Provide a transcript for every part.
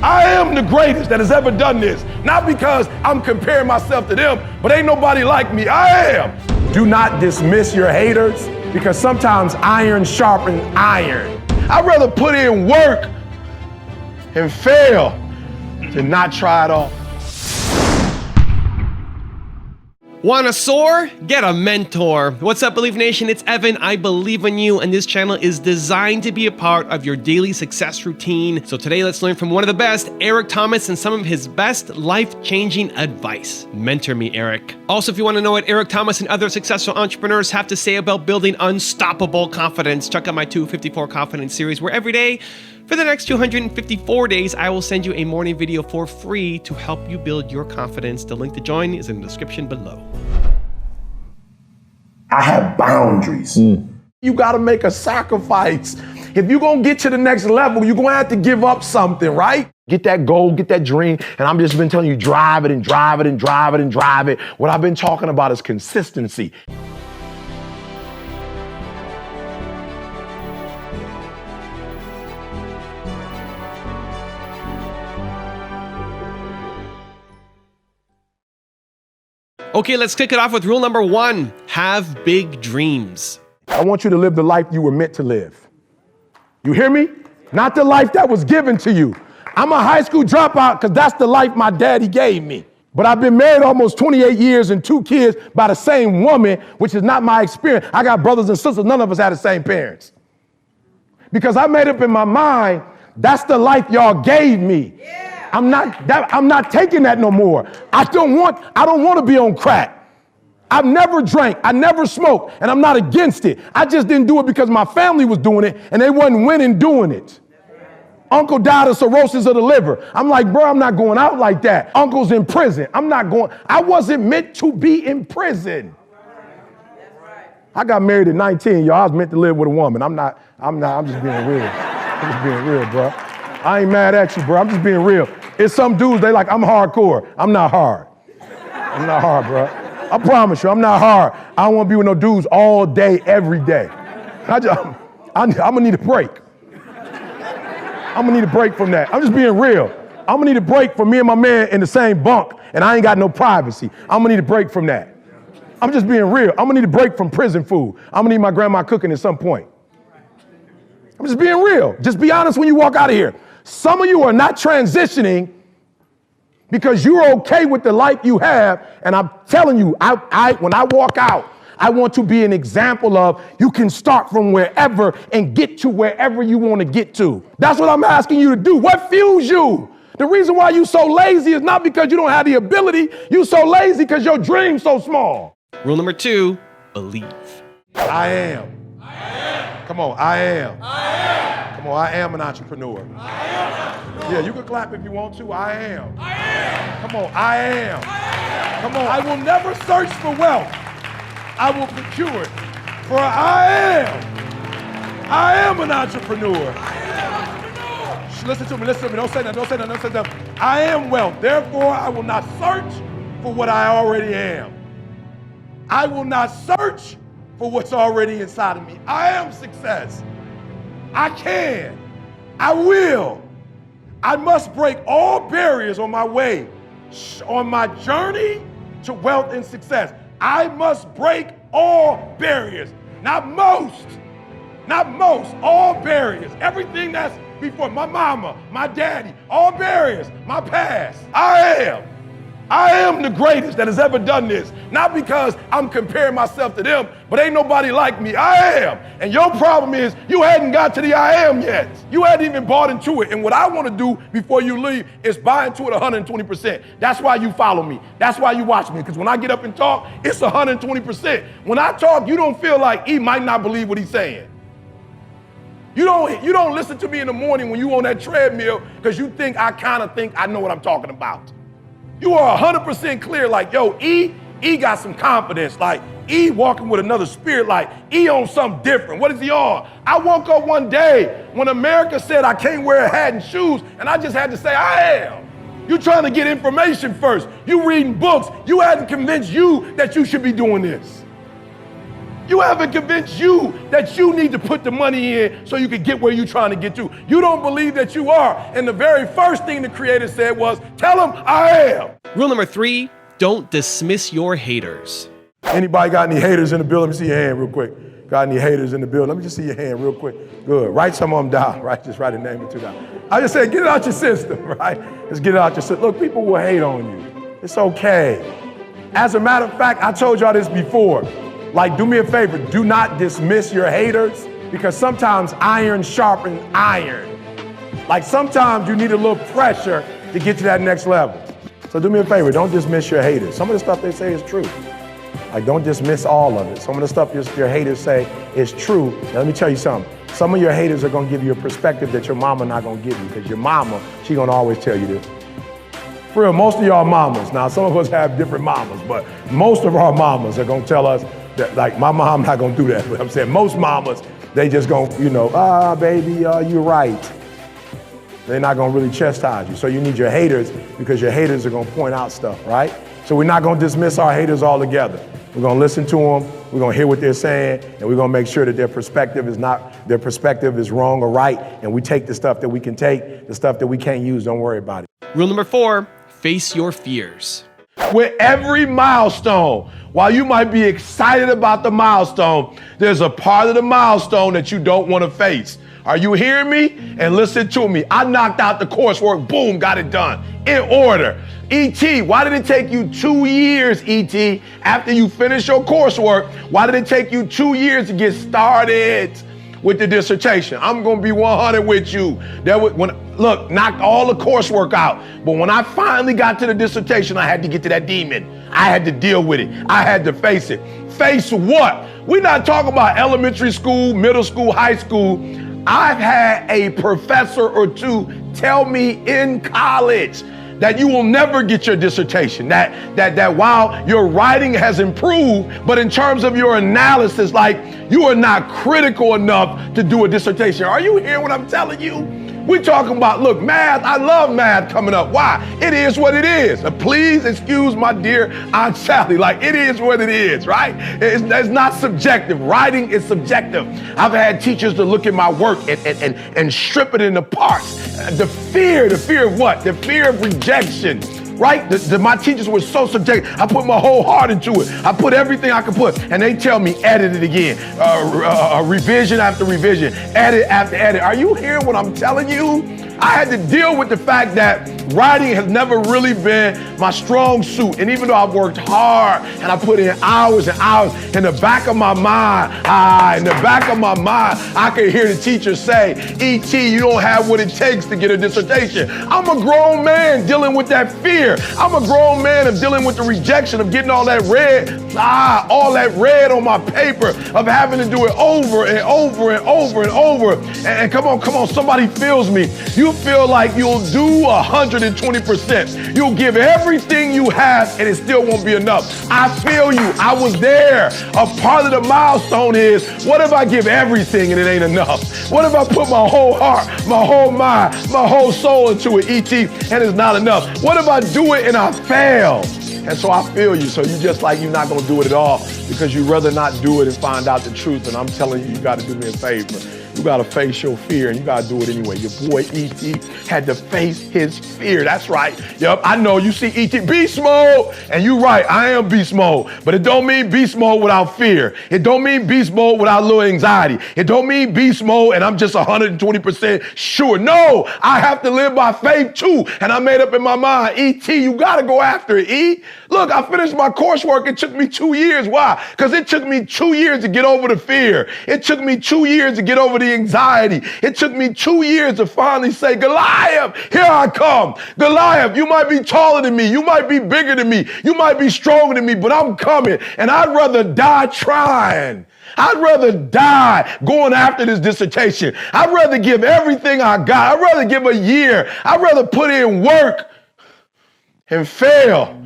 I am the greatest that has ever done this. Not because I'm comparing myself to them, but ain't nobody like me. I am. Do not dismiss your haters, because sometimes iron sharpens iron. I'd rather put in work and fail than not try at all. Want to soar? Get a mentor. What's up, Believe Nation? It's Evan. I believe in you, and this channel is designed to be a part of your daily success routine. So today, let's learn from one of the best, Eric Thomas, and some of his best life-changing advice. Mentor me, Eric. Also, if you want to know what Eric Thomas and other successful entrepreneurs have to say about building unstoppable confidence, check out my 254 Confidence series, where every day, for the next 254 days, I will send you a morning video for free to help you build your confidence. The link to join is in the description below. I have boundaries. You got to make a sacrifice. If you're going to get to the next level, you're going to have to give up something, right? Get that goal, get that dream. And I've just been telling you, drive it and drive it and drive it and drive it. What I've been talking about is consistency. Okay, let's kick it off with rule number 1. Have big dreams. I want you to live the life you were meant to live. You hear me? Not the life that was given to you. I'm a high school dropout because that's the life my daddy gave me. But I've been married almost 28 years and 2 kids by the same woman, which is not my experience. I got brothers and sisters. None of us had the same parents. Because I made up in my mind, that's the life y'all gave me. Yeah. I'm not taking that no more. I don't want to be on crack. I've never drank, I never smoked, and I'm not against it. I just didn't do it because my family was doing it and they wasn't winning doing it. Uncle died of cirrhosis of the liver. I'm like, bro, I'm not going out like that. Uncle's in prison. I wasn't meant to be in prison. I got married at 19, y'all. I was meant to live with a woman. I'm just being real. I'm just being real, bro. I ain't mad at you, bro. I'm just being real. It's some dudes, they like, I'm hardcore. I'm not hard. I'm not hard, bro. I promise you, I'm not hard. I don't want to be with no dudes all day, every day. I'm gonna need a break. I'm gonna need a break from that. I'm just being real. I'm gonna need a break from me and my man in the same bunk, and I ain't got no privacy. I'm gonna need a break from that. I'm just being real. I'm gonna need a break from prison food. I'm gonna need my grandma cooking at some point. I'm just being real. Just be honest when you walk out of here. Some of you are not transitioning because you're okay with the life you have. And I'm telling you, when I walk out, I want to be an example of you can start from wherever and get to wherever you want to get to. That's what I'm asking you to do. What fuels you? The reason why you so lazy is not because you don't have the ability. You so lazy because your dream's so small. Rule number 2, believe. I am. Come on, I am. Come on, I am an entrepreneur. Yeah, you can clap if you want to. I am. Come on, I am. Come on, I will never search for wealth. I will procure it. For I am an entrepreneur. Listen to me. Don't say that. I am wealth. Therefore, I will not search for what I already am. I will not search for what's already inside of me. I am success. I can. I will. I must break all barriers on my way, on my journey to wealth and success. I must break all barriers. Not most, all barriers. Everything that's before my mama, my daddy, all barriers, my past. I am the greatest that has ever done this. Not because I'm comparing myself to them, but ain't nobody like me. I am. And your problem is you hadn't got to the I am yet. You hadn't even bought into it. And what I want to do before you leave is buy into it 120%. That's why you follow me. That's why you watch me. Because when I get up and talk, it's 120%. When I talk, you don't feel like he might not believe what he's saying. You don't listen to me in the morning when you on that treadmill because you think I know what I'm talking about. You are 100% clear, like, yo, E got some confidence, like E walking with another spirit, like E on something different. What is he on? I woke up one day when America said I can't wear a hat and shoes, and I just had to say I am. You trying to get information first. You reading books. You hadn't convinced you that you should be doing this. You haven't convinced you that you need to put the money in so you can get where you're trying to get to. You don't believe that you are. And the very first thing the Creator said was, tell them I am. Rule number 3, don't dismiss your haters. Anybody got any haters in the building? Let me see your hand real quick. Got any haters in the building? Let me just see your hand real quick. Good. Write some of them down, right? Just write a name or two down. I just said, get it out your system, right? Just get it out your system. Look, people will hate on you. It's okay. As a matter of fact, I told y'all this before. Like, do me a favor, do not dismiss your haters, because sometimes iron sharpens iron. Like, sometimes you need a little pressure to get to that next level. So do me a favor, don't dismiss your haters. Some of the stuff they say is true. Like, don't dismiss all of it. Some of the stuff your haters say is true. Now, let me tell you something. Some of your haters are gonna give you a perspective that your mama not gonna give you, because your mama, she gonna always tell you this. For real, most of y'all mamas, now some of us have different mamas, but most of our mamas are gonna tell us that, like, my mom not gonna do that, but I'm saying most mamas, they just gonna, baby, you're right. They're not gonna really chastise you. So you need your haters, because your haters are gonna point out stuff, right? So we're not gonna dismiss our haters altogether. We're gonna listen to them, we're gonna hear what they're saying, and we're gonna make sure that their perspective is wrong or right, and we take the stuff that we can take, the stuff that we can't use, don't worry about it. Rule number 4, face your fears. With every milestone, while you might be excited about the milestone, there's a part of the milestone that you don't want to face. Are you hearing me? And listen to me. I knocked out the coursework, boom, got it done. In order. E.T., why did it take you 2 years, E.T., after you finished your coursework? Why did it take you 2 years to get started with the dissertation? I'm gonna be 100 with you. Look, knocked all the coursework out, but when I finally got to the dissertation, I had to get to that demon. I had to deal with it. I had to face it. Face what? We're not talking about elementary school, middle school, high school. I've had a professor or two tell me in college that you will never get your dissertation, that while your writing has improved, but in terms of your analysis, like, you are not critical enough to do a dissertation. Are you hearing what I'm telling you? We're talking about, look, math, I love math coming up. Why? It is what it is. Please excuse my dear Aunt Sally. Like, it is what it is, right? It's not subjective. Writing is subjective. I've had teachers to look at my work and strip it into parts. The fear of what? The fear of rejection. Right? My teachers were so subjective. I put my whole heart into it. I put everything I could put. And they tell me, edit it again. Revision after revision. Edit after edit. Are you hearing what I'm telling you? I had to deal with the fact that writing has never really been my strong suit. And even though I've worked hard and I put in hours and hours, in the back of my mind, I could hear the teacher say, E.T., you don't have what it takes to get a dissertation. I'm a grown man dealing with that fear. I'm a grown man of dealing with the rejection of getting all that red on my paper, of having to do it over and over and over and over. And come on, somebody feels me. You feel like you'll do 120%. You'll give everything you have and it still won't be enough. I feel you. I was there. A part of the milestone is, what if I give everything and it ain't enough? What if I put my whole heart, my whole mind, my whole soul into it, E.T., and it's not enough? What if I do it and I fail? And so I feel you. So you just like, you're not gonna do it at all because you'd rather not do it and find out the truth. And I'm telling you, you gotta do me a favor. You gotta face your fear and you gotta do it anyway. Your boy E.T. had to face his fear. That's right. Yep, I know. You see E.T. beast mode, and you right, I am beast mode. But it don't mean beast mode without fear. It don't mean beast mode without a little anxiety. It don't mean beast mode and I'm just 120% sure. No, I have to live by faith too. And I made up in my mind, E.T., you gotta go after it, E. Look, I finished my coursework. It took me 2 years. Why? Because it took me 2 years to get over the fear. It took me 2 years to get over the anxiety. It took me 2 years to finally say, Goliath, here I come. Goliath, you might be taller than me. You might be bigger than me. You might be stronger than me, but I'm coming. And I'd rather die trying. I'd rather die going after this dissertation. I'd rather give everything I got. I'd rather give a year. I'd rather put in work and fail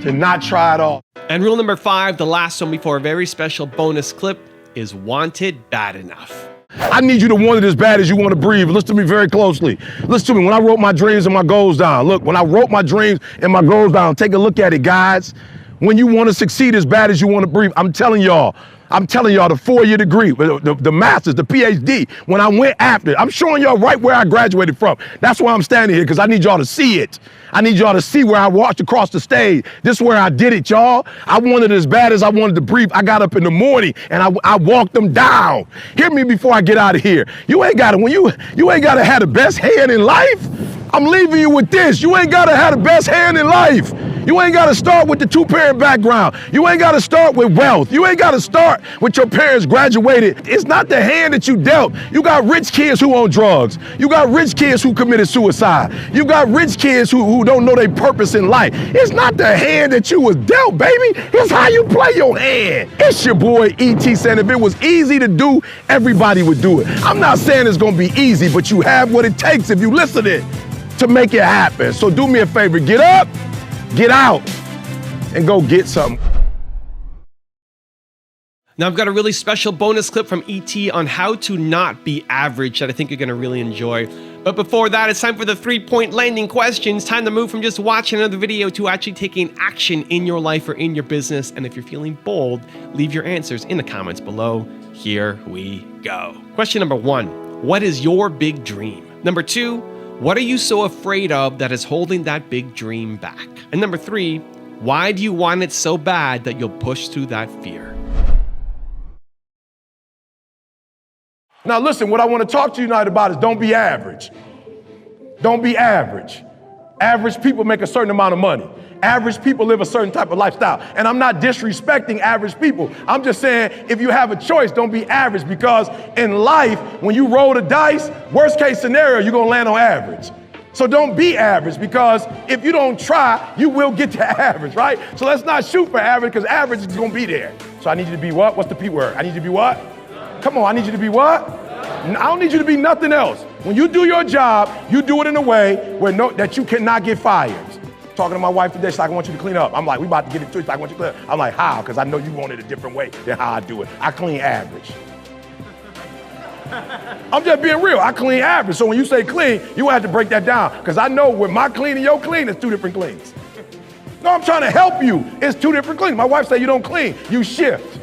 to not try at all. And rule number 5, the last one before a very special bonus clip, is want it bad enough. I need you to want it as bad as you want to breathe. Listen to me very closely. Listen to me. When I wrote my dreams and my goals down, look, when I wrote my dreams and my goals down, take a look at it, guys. When you want to succeed as bad as you want to breathe, I'm telling y'all, I'm telling y'all the 4-year degree, the master's, the PhD, when I went after it. I'm showing y'all right where I graduated from. That's why I'm standing here, because I need y'all to see it. I need y'all to see where I walked across the stage. This is where I did it, y'all. I wanted it as bad as I wanted to breathe. I got up in the morning and I walked them down. Hear me before I get out of here. You ain't got to, you ain't got to have the best hand in life. I'm leaving you with this. You ain't got to have the best hand in life. You ain't got to start with the 2-parent background. You ain't got to start with wealth. You ain't got to start with your parents graduated. It's not the hand that you dealt. You got rich kids who own drugs. You got rich kids who committed suicide. You got rich kids who don't know their purpose in life. It's not the hand that you was dealt, baby. It's how you play your hand. It's your boy E.T. saying if it was easy to do, everybody would do it. I'm not saying it's going to be easy, but you have what it takes if you listen to make it happen. So do me a favor, get up, get out, and go get something. Now I've got a really special bonus clip from E.T. on how to not be average that I think you're going to really enjoy. But before that, it's time for the 3-point landing questions. Time to move from just watching another video to actually taking action in your life or in your business. And if you're feeling bold, leave your answers in the comments below. Here we go. Question number 1, what is your big dream? Number 2, what are you so afraid of that is holding that big dream back? And number 3, why do you want it so bad that you'll push through that fear? Now listen, what I want to talk to you tonight about is don't be average. Don't be average. Average people make a certain amount of money. Average people live a certain type of lifestyle. And I'm not disrespecting average people. I'm just saying if you have a choice, don't be average, because in life, when you roll the dice, worst case scenario, you're gonna land on average. So don't be average, because if you don't try, you will get to average, right? So let's not shoot for average, because average is gonna be there. So I need you to be what? What's the P word? I need you to be what? Come on, I need you to be what? I don't need you to be nothing else. When you do your job, you do it in a way where that you cannot get fired. Talking to my wife today, she's like, I want you to clean up. I'm like, we about to get into it. She's like, I want you to clean up. I'm like, how? Because I know you want it a different way than how I do it. I clean average. I'm just being real. I clean average. So when you say clean, you have to break that down, because I know with my clean and your clean, it's 2 different cleans. No, I'm trying to help you. It's 2 different cleans. My wife said you don't clean, you shift.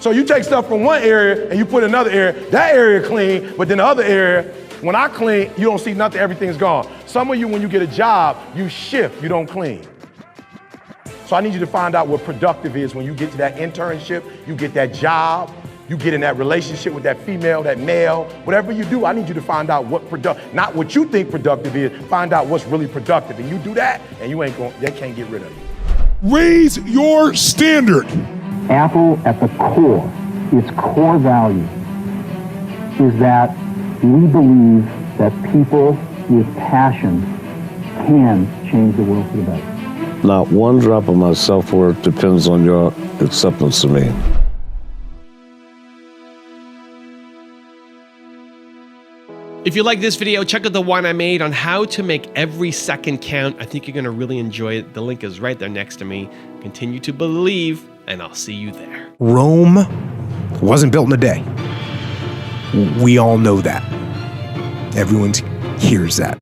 So you take stuff from one area and you put in another area. That area clean, but then the other area, when I clean, you don't see nothing, everything's gone. Some of you, when you get a job, you shift, you don't clean. So I need you to find out what productive is when you get to that internship, you get that job, you get in that relationship with that female, that male, whatever you do, I need you to find out what not what you think productive is, find out what's really productive. And you do that, and they can't get rid of you. Raise your standard. Apple, at the core, its core value is that we believe that people with passion can change the world for the better. Not one drop of my self-worth depends on your acceptance of me. If you like this video, check out the one I made on how to make every second count. I think you're going to really enjoy it. The link is right there next to me. Continue to believe, and I'll see you there. Rome wasn't built in a day. We all know that. Everyone hears that.